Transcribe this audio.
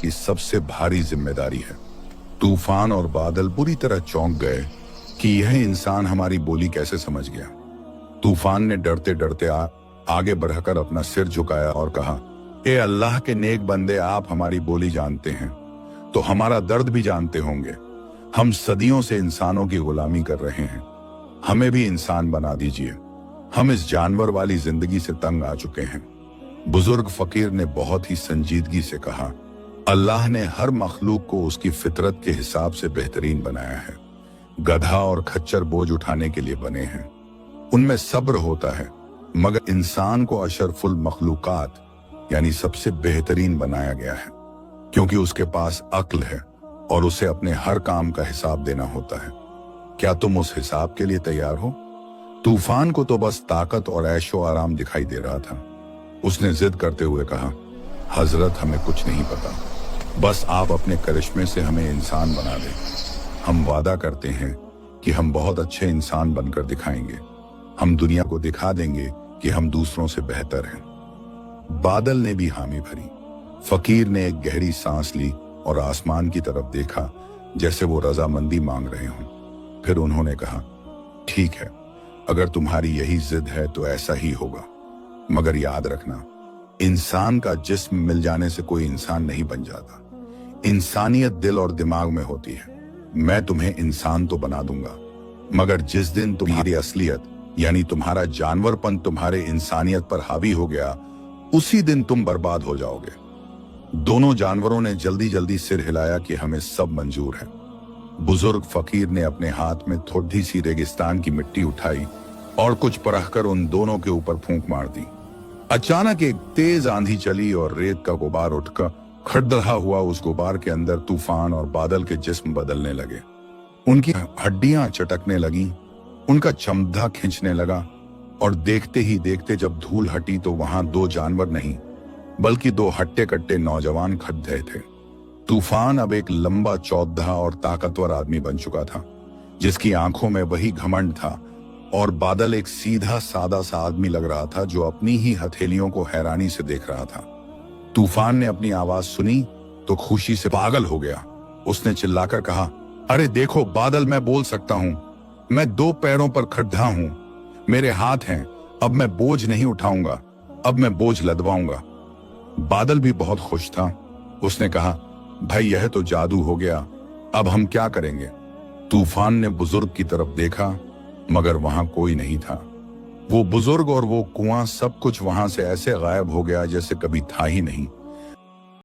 की सबसे भारी जिम्मेदारी है। तूफान और बादल बुरी तरह चौंक गए कि यह इंसान हमारी बोली कैसे समझ गया। तूफान ने डरते डरते आगे बढ़कर अपना सिर झुकाया और कहा, ए अल्लाह के नेक बंदे, आप हमारी बोली जानते हैं तो हमारा दर्द भी जानते होंगे। हम सदियों से इंसानों की गुलामी कर रहे हैं, हमें भी इंसान बना दीजिए। हम इस जानवर वाली जिंदगी से तंग आ चुके हैं। बुजुर्ग फकीर ने बहुत ही संजीदगी से कहा, अल्लाह ने हर मखलूक को उसकी फितरत के हिसाब से बेहतरीन बनाया है। गधा और खच्चर बोझ उठाने के लिए बने हैं, उनमें सब्र होता है, मगर इंसान को अशरफुल मखलूकात यानी सबसे बेहतरीन बनाया गया है, क्योंकि उसके पास अक्ल है और उसे अपने हर काम का हिसाब देना होता है। क्या तुम उस हिसाब के लिए तैयार हो? तूफान को तो बस ताकत और ऐशो आराम दिखाई दे रहा था। उसने जिद करते हुए कहा, हजरत, हमें कुछ नहीं पता, बस आप अपने करिश्मे से हमें इंसान बना दें। हम वादा करते हैं कि हम बहुत अच्छे इंसान बनकर दिखाएंगे। हम दुनिया को दिखा देंगे कि हम दूसरों से बेहतर हैं। बादल ने भी हामी भरी। फकीर ने एक गहरी सांस ली और आसमान की तरफ देखा, जैसे वो रजामंदी मांग रहे हों। फिर उन्होंने कहा, ठीक है, अगर तुम्हारी यही जिद है तो ऐसा ही होगा, मगर याद रखना, इंसान का जिस्म मिल जाने से कोई इंसान नहीं बन जाता। इंसानियत दिल और दिमाग में होती है। मैं तुम्हें इंसान तो बना दूंगा, मगर जिस दिन तुम्हारी असलियत यानी तुम्हारा जानवरपन तुम्हारे इंसानियत पर हावी हो गया, उसी दिन तुम बर्बाद हो जाओगे। दोनों जानवरों ने जल्दी जल्दी सिर हिलाया कि हमें सब मंजूर है। बुजुर्ग फकीर ने अपने हाथ में थोड़ी सी रेगिस्तान की मिट्टी उठाई और कुछ परखकर उन दोनों के ऊपर फूंक मार दी। अचानक एक तेज आंधी चली और रेत का गुबार उठकर खड़दहा हुआ। उस गुबार के अंदर तूफान और बादल के जिस्म बदलने लगे। उनकी हड्डियां चटकने लगी, उनका चमड़ा खींचने लगा, और देखते ही देखते जब धूल हटी तो वहां दो जानवर नहीं बल्कि दो हट्टे कट्टे नौजवान खड़ गए थे। तूफान अब एक लंबा, चौड़ा और ताकतवर आदमी बन चुका था, जिसकी आंखों में वही घमंड था, और बादल एक सीधा सादा सा आदमी लग रहा था जो अपनी ही हथेलियों को हैरानी से देख रहा था। तूफान ने अपनी आवाज सुनी तो खुशी से पागल हो गया। उसने चिल्लाकर कहा, अरे देखो बादल, मैं बोल सकता हूं, मैं दो पैरों पर खड़ा हूं, मेरे हाथ हैं, अब मैं बोझ नहीं उठाऊंगा, अब मैं बोझ लदवाऊंगा। बादल भी बहुत खुश था। उसने कहा, भाई यह तो जादू हो गया, अब हम क्या करेंगे? तूफान ने बुजुर्ग की तरफ देखा, मगर वहां कोई नहीं था। वो बुजुर्ग और वो कुआं, सब कुछ वहां से ऐसे गायब हो गया जैसे कभी था ही नहीं।